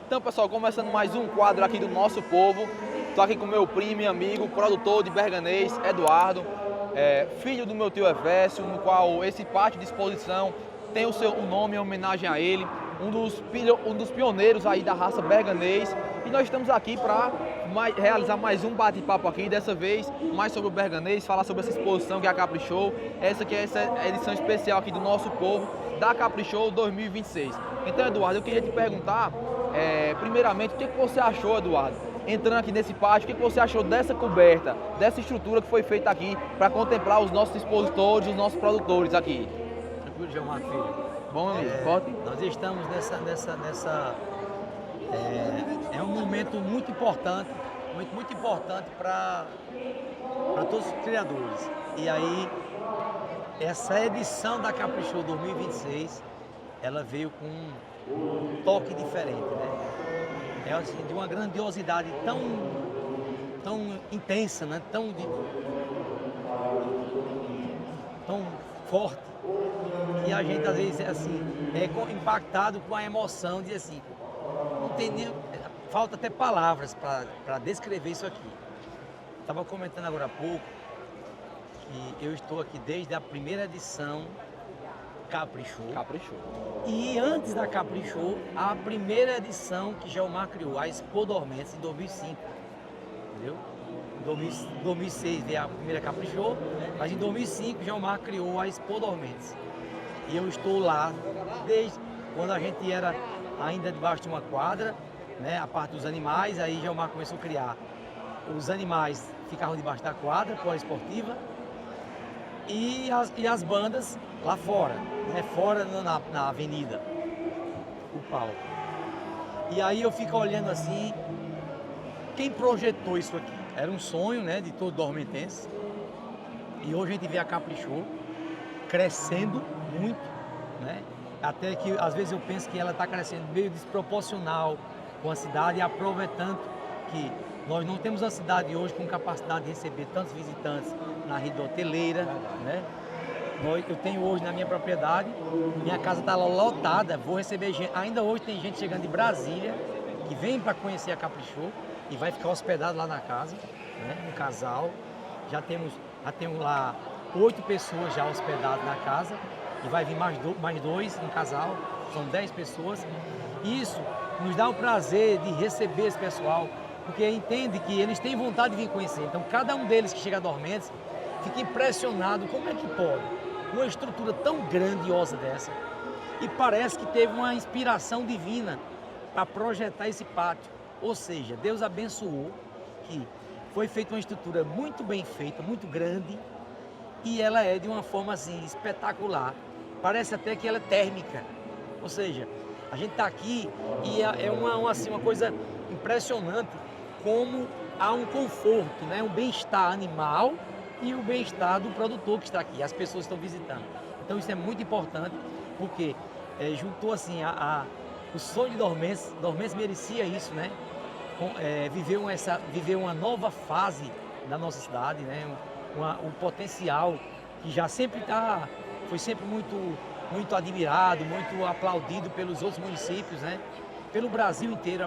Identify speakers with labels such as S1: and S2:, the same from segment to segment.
S1: Então, pessoal, começando mais um quadro aqui do Nosso Povo. Estou aqui com meu primo e amigo, produtor de Berganês, Eduardo, filho do meu tio Efésio, no qual esse pátio de exposição tem o nome em homenagem a ele, um dos pioneiros aí da raça Berganês. E nós estamos aqui para realizar mais um bate-papo aqui, dessa vez mais sobre o Berganês, falar sobre essa exposição que é a Caprichou. Essa edição especial aqui do Nosso Povo, da Caprichou 2026. Então, Eduardo, eu queria te perguntar, primeiramente, o que você achou, Eduardo, entrando aqui nesse pátio, o que você achou dessa coberta, dessa estrutura que foi feita aqui para contemplar os nossos expositores, os nossos produtores aqui?
S2: Tranquilo, Gilmar Filho.
S1: Bom, amigo, pode?
S2: Nós estamos é um momento muito importante para todos os criadores. E aí, essa edição da Caprichou 2026, ela veio com um toque diferente, né? É assim, de uma grandiosidade tão intensa, né? Tão forte, que a gente às vezes é impactado com a emoção de assim, não tem nem, falta até palavras para descrever isso aqui. Estava comentando agora há pouco que eu estou aqui desde a primeira edição Caprichou. E antes da Caprichou, a primeira edição que Gelmar criou, a Expo Dormentes, em 2005, entendeu? Em 2006 veio a primeira Caprichou, mas em 2005 Gelmar criou a Expo Dormentes. E eu estou lá desde quando a gente era ainda debaixo de uma quadra, né? A parte dos animais, aí Gelmar começou a criar. Os animais ficavam debaixo da quadra, poliesportiva, e as bandas lá fora, né? Fora na avenida, o palco. E aí eu fico olhando assim, quem projetou isso aqui? Era um sonho, né, de todo dormentense. E hoje a gente vê a Caprichou crescendo muito, né? Até que às vezes eu penso que ela está crescendo meio desproporcional com a cidade, e aproveitando que nós não temos uma cidade hoje com capacidade de receber tantos visitantes na rede hoteleira, né? Eu tenho hoje na minha propriedade, minha casa está lotada, vou receber gente. Ainda hoje tem gente chegando de Brasília, que vem para conhecer a Caprichou e vai ficar hospedado lá na casa, né? Um casal. Já temos lá 8 pessoas já hospedadas na casa, e vai vir mais dois, um casal, são 10 pessoas. Isso nos dá o prazer de receber esse pessoal, porque entende que eles têm vontade de vir conhecer. Então, cada um deles que chega a Dormentes fica impressionado como é que pode uma estrutura tão grandiosa dessa. E parece que teve uma inspiração divina para projetar esse pátio. Ou seja, Deus abençoou, que foi feita uma estrutura muito bem feita, muito grande, e ela é de uma forma assim espetacular. Parece até que ela é térmica. Ou seja, a gente está aqui e é uma coisa impressionante como há um conforto, né? Um bem-estar animal e o bem-estar do produtor que está aqui, as pessoas estão visitando. Então isso é muito importante, porque juntou assim o sonho de Dormentes. Dormentes merecia isso, né? Viver uma nova fase da nossa cidade, né? Um potencial que já foi sempre muito admirado, muito aplaudido pelos outros municípios, né? Pelo Brasil inteiro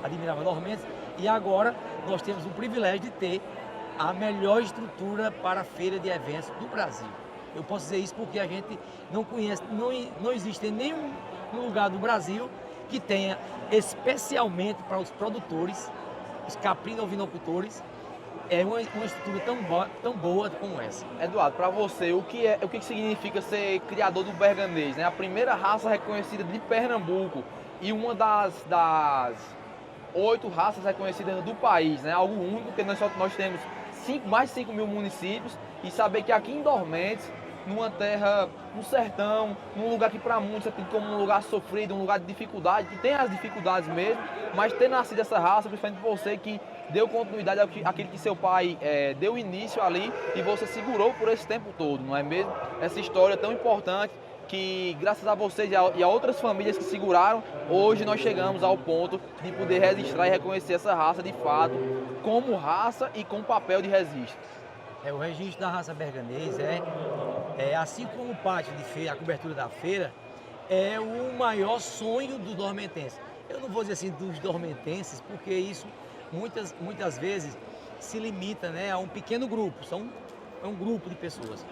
S2: admirava Dormentes, e agora nós temos o privilégio de ter a melhor estrutura para a feira de eventos do Brasil. Eu posso dizer isso porque a gente não conhece, não existe em nenhum lugar do Brasil que tenha especialmente para os produtores, os caprino-ovinocultores, uma estrutura tão boa como essa.
S1: Eduardo, para você, o que significa ser criador do Berganês, né? A primeira raça reconhecida de Pernambuco e uma das 8 raças reconhecidas do país, né? Algo único, porque nós temos mais de 5 mil municípios, e saber que aqui em Dormentes, numa terra, no sertão, num lugar que para muitos é tido como um lugar sofrido, um lugar de dificuldade, que tem as dificuldades mesmo, mas ter nascido essa raça, principalmente você que deu continuidade àquilo que seu pai deu início ali, e você segurou por esse tempo todo, não é mesmo? Essa história tão importante que, graças a vocês e a outras famílias que seguraram, hoje nós chegamos ao ponto de poder registrar e reconhecer essa raça de fato, como raça e com papel de registro.
S2: O registro da raça Berganês assim como o pátio de feira, a cobertura da feira, é o maior sonho do dormentense. Eu não vou dizer assim dos dormentenses, porque isso muitas vezes se limita, né, a um pequeno grupo, é um grupo de pessoas,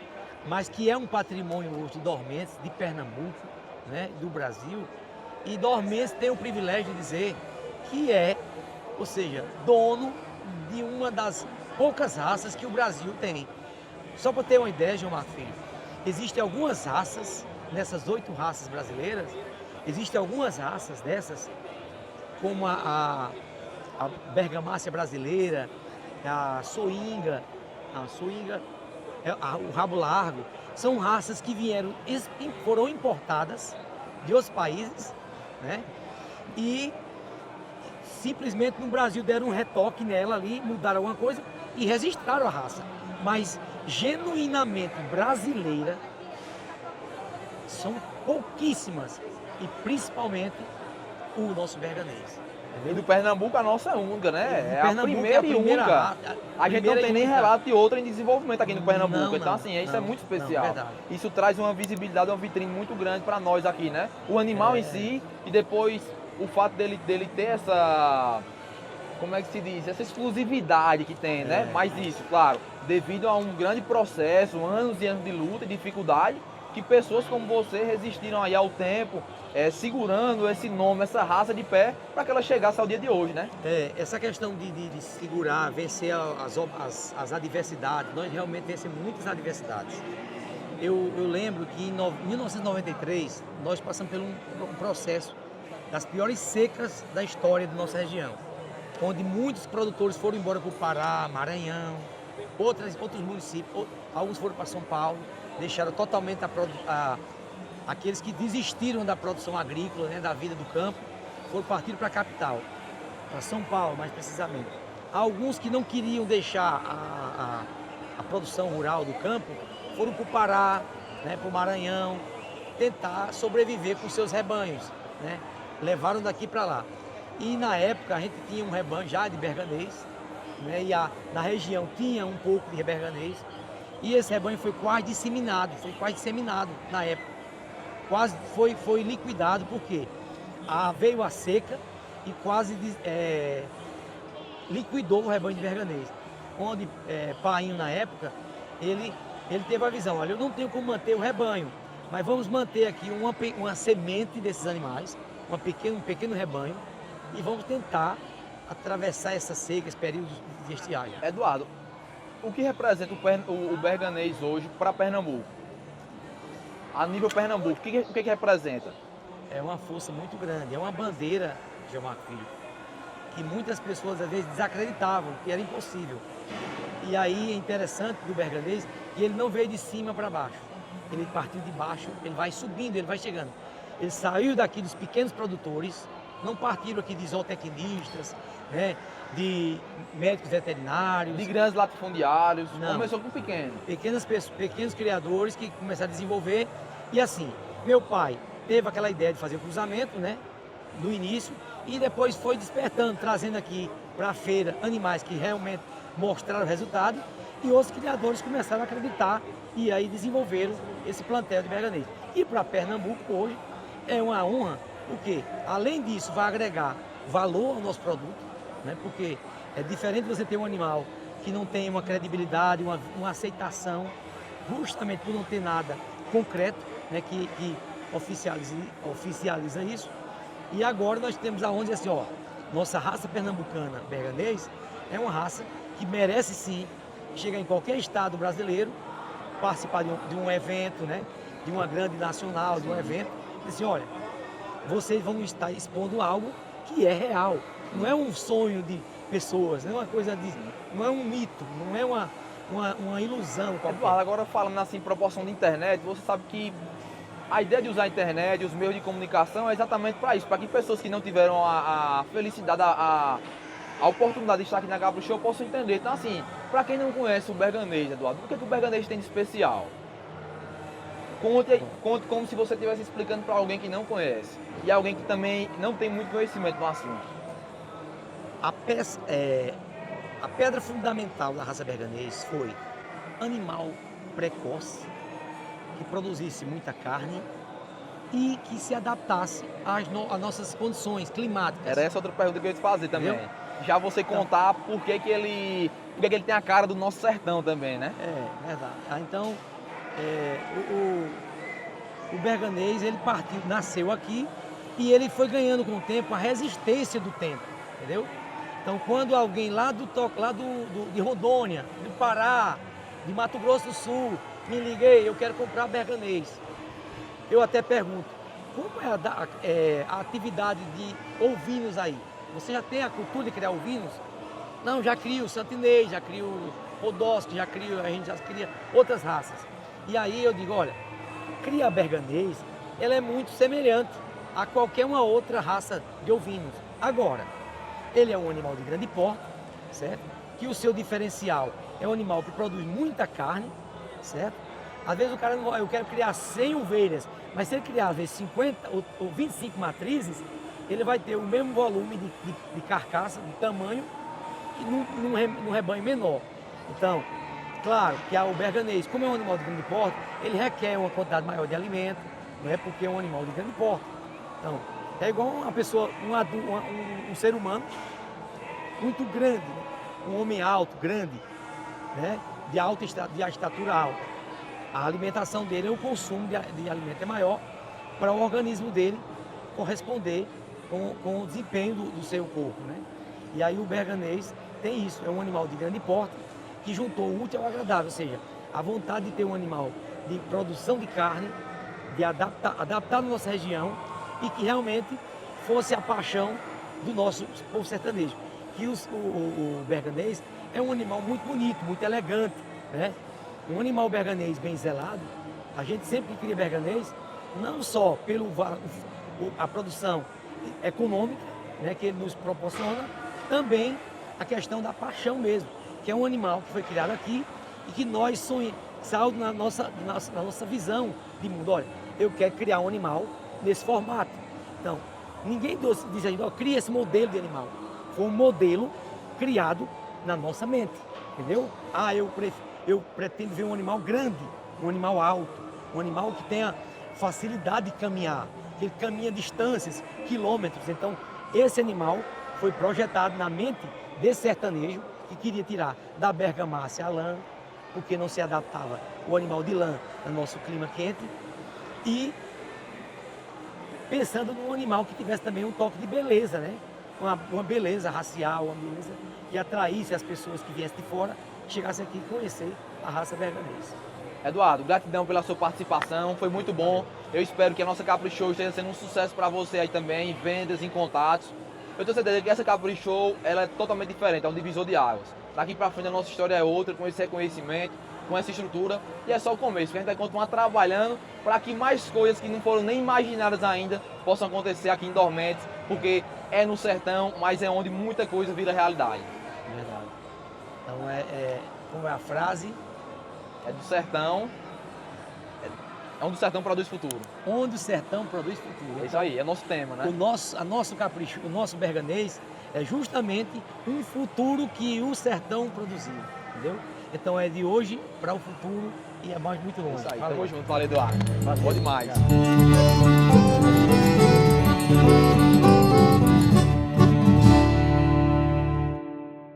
S2: mas que é um patrimônio hoje de Dormentes, de Pernambuco, né, do Brasil, e Dormentes tem o privilégio de dizer que é, ou seja, dono de uma das poucas raças que o Brasil tem. Só para ter uma ideia, João Marcos Filho, existem algumas raças, nessas 8 raças brasileiras, existem algumas raças dessas, como a bergamácia brasileira, a soinga, o rabo largo, são raças que foram importadas de outros países, né? E simplesmente no Brasil deram um retoque nela ali, mudaram alguma coisa e registraram a raça. Mas genuinamente brasileira são pouquíssimas, e principalmente o nosso berganês.
S1: E do Pernambuco a nossa é única, né? É a
S2: Pernambuco é
S1: primeira e única. A gente não tem nem
S2: única.
S1: relato de outra em desenvolvimento aqui no Pernambuco.
S2: Não,
S1: Então,
S2: não,
S1: assim, isso
S2: não,
S1: é muito
S2: não,
S1: especial.
S2: verdade.
S1: Isso traz uma visibilidade, uma vitrine muito grande para nós aqui, né? O animal em si e depois o fato dele ter essa, como é que se diz? Essa exclusividade que tem, né? Mas isso, claro, devido a um grande processo, anos e anos de luta e dificuldade, que pessoas como você resistiram aí ao tempo, segurando esse nome, essa raça de pé, para que ela chegasse ao dia de hoje, né?
S2: Essa questão de segurar, vencer as adversidades, nós realmente vencemos muitas adversidades. Eu lembro que em 1993 nós passamos por um processo das piores secas da história da nossa região, onde muitos produtores foram embora para o Pará, Maranhão, outros municípios, alguns foram para São Paulo, deixaram totalmente aqueles que desistiram da produção agrícola, né, da vida do campo, foram partir para a capital, para São Paulo mais precisamente. Alguns que não queriam deixar a produção rural do campo, foram para o Pará, né, para o Maranhão, tentar sobreviver com seus rebanhos, né? Levaram daqui para lá. E na época a gente tinha um rebanho já de berganês, né? E na região tinha um pouco de berganês. E esse rebanho foi quase disseminado na época. Quase foi liquidado, porque veio a seca e quase liquidou o rebanho de berganês. Onde Painho, na época, ele teve a visão: olha, eu não tenho como manter o rebanho, mas vamos manter aqui uma semente desses animais, um pequeno rebanho, e vamos tentar atravessar essa seca, esse período de estiagem.
S1: Eduardo, o que representa o berganês hoje para Pernambuco? A nível Pernambuco, o que representa?
S2: É uma força muito grande, é uma bandeira, Gilmar Filho, que muitas pessoas às vezes desacreditavam que era impossível. E aí é interessante do berganês que ele não veio de cima para baixo, ele partiu de baixo, ele vai subindo, ele vai chegando. Ele saiu daqui dos pequenos produtores, não partiram aqui de zootecnistas, né, de médicos veterinários,
S1: de grandes latifundiários,
S2: não.
S1: Começou com pequeno.
S2: Pequenos criadores que começaram a desenvolver. E assim, meu pai teve aquela ideia de fazer o cruzamento, né, no início, e depois foi despertando, trazendo aqui para a feira animais que realmente mostraram o resultado, e outros criadores começaram a acreditar e aí desenvolveram esse plantel de berganês. E para Pernambuco hoje é uma honra, porque além disso vai agregar valor ao nosso produto, né? Porque é diferente você ter um animal que não tem uma credibilidade, uma aceitação, justamente por não ter nada concreto, né? que oficializa isso. E agora nós temos aonde assim, ó, nossa raça pernambucana berganês é uma raça que merece sim chegar em qualquer estado brasileiro, participar de um evento, né? De uma grande nacional, de um evento, e assim, olha, vocês vão estar expondo algo que é real, não é um sonho de pessoas, não é uma coisa não é um mito, não é uma ilusão qualquer.
S1: Eduardo, agora falando assim, proporção de internet, você sabe que a ideia de usar a internet, os meios de comunicação é exatamente para isso, para que pessoas que não tiveram a felicidade, a oportunidade de estar aqui na Gabro Show possam entender. Então assim, para quem não conhece o berganês, Eduardo, o que o berganês tem de especial? Conte como se você estivesse explicando para alguém que não conhece e alguém que também não tem muito conhecimento no assunto.
S2: A pedra fundamental da raça berganês foi animal precoce, que produzisse muita carne e que se adaptasse às nossas condições climáticas.
S1: Era essa outra pergunta que eu ia te fazer também.
S2: Entendeu?
S1: Já você contar por que ele tem a cara do nosso sertão também, né?
S2: É, verdade. Então, o berganês, ele nasceu aqui e ele foi ganhando com o tempo a resistência do tempo, entendeu? Então, quando alguém de Rondônia, do Pará, de Mato Grosso do Sul, me liguei, eu quero comprar berganês. Eu até pergunto, como é a atividade de ovinos aí? Você já tem a cultura de criar ovinos? Não, já crio santinês, já crio rodósque, a gente já cria outras raças. E aí eu digo, olha, criar berganês, ela é muito semelhante a qualquer uma outra raça de ovinos. Agora, ele é um animal de grande porte, certo? Que o seu diferencial é um animal que produz muita carne, certo? Às vezes o cara não, eu quero criar 100 ovelhas, mas se ele criar às vezes 50 ou 25 matrizes, ele vai ter o mesmo volume de carcaça, de tamanho, e num rebanho menor. Então, claro que o berganês, como é um animal de grande porte, ele requer uma quantidade maior de alimento, não é porque é um animal de grande porte. Então, é igual uma pessoa, um ser humano muito grande, né? Um homem alto, grande, né? De estatura alta. A alimentação dele, o consumo de alimento é maior para o organismo dele corresponder com o desempenho do seu corpo, né? E aí o berganês tem isso, é um animal de grande porte que juntou o útil ao agradável, ou seja, a vontade de ter um animal de produção de carne, de adaptar na nossa região e que realmente fosse a paixão do nosso povo sertanejo. Que o berganês é um animal muito bonito, muito elegante, né? Um animal berganês bem zelado, a gente sempre que cria berganês, não só a produção econômica, né, que ele nos proporciona, também a questão da paixão mesmo, que é um animal que foi criado aqui e que nós sonhamos na nossa visão de mundo. Olha, eu quero criar um animal nesse formato. Então, ninguém diz ainda, ó, cria esse modelo de animal. Foi um modelo criado na nossa mente, entendeu? Ah, eu pretendo ver um animal grande, um animal alto, um animal que tenha facilidade de caminhar, que ele caminha distâncias, quilômetros. Então, esse animal foi projetado na mente desse sertanejo que queria tirar da bergamácia a lã, porque não se adaptava o animal de lã no nosso clima quente, e pensando num animal que tivesse também um toque de beleza, né? Uma beleza racial, uma beleza que atraísse as pessoas que viessem de fora, que chegassem aqui e conhecer a raça berganês.
S1: Eduardo, gratidão pela sua participação, foi muito bom. Eu espero que a nossa Caprichow esteja sendo um sucesso para você aí também, em vendas, em contatos. Eu tenho certeza que essa Caprichow, ela é totalmente diferente, é um divisor de águas. Daqui para frente a nossa história é outra, com esse reconhecimento, com essa estrutura, e é só o começo, que a gente vai continuar trabalhando para que mais coisas que não foram nem imaginadas ainda possam acontecer aqui em Dormentes, porque é no sertão, mas é onde muita coisa vira realidade.
S2: Verdade. Então, como é a frase?
S1: É do sertão, é onde o sertão produz futuro.
S2: Onde o sertão produz futuro.
S1: É isso aí, é nosso tema, né?
S2: O nosso capricho, o nosso berganês é justamente um futuro que o sertão produziu, entendeu? Então é de hoje para o futuro e é mais muito longe.
S1: Isso aí,
S2: Valeu.
S1: tamo junto, valeu, Eduardo.
S2: Valeu.
S1: Bom demais.
S2: Obrigado.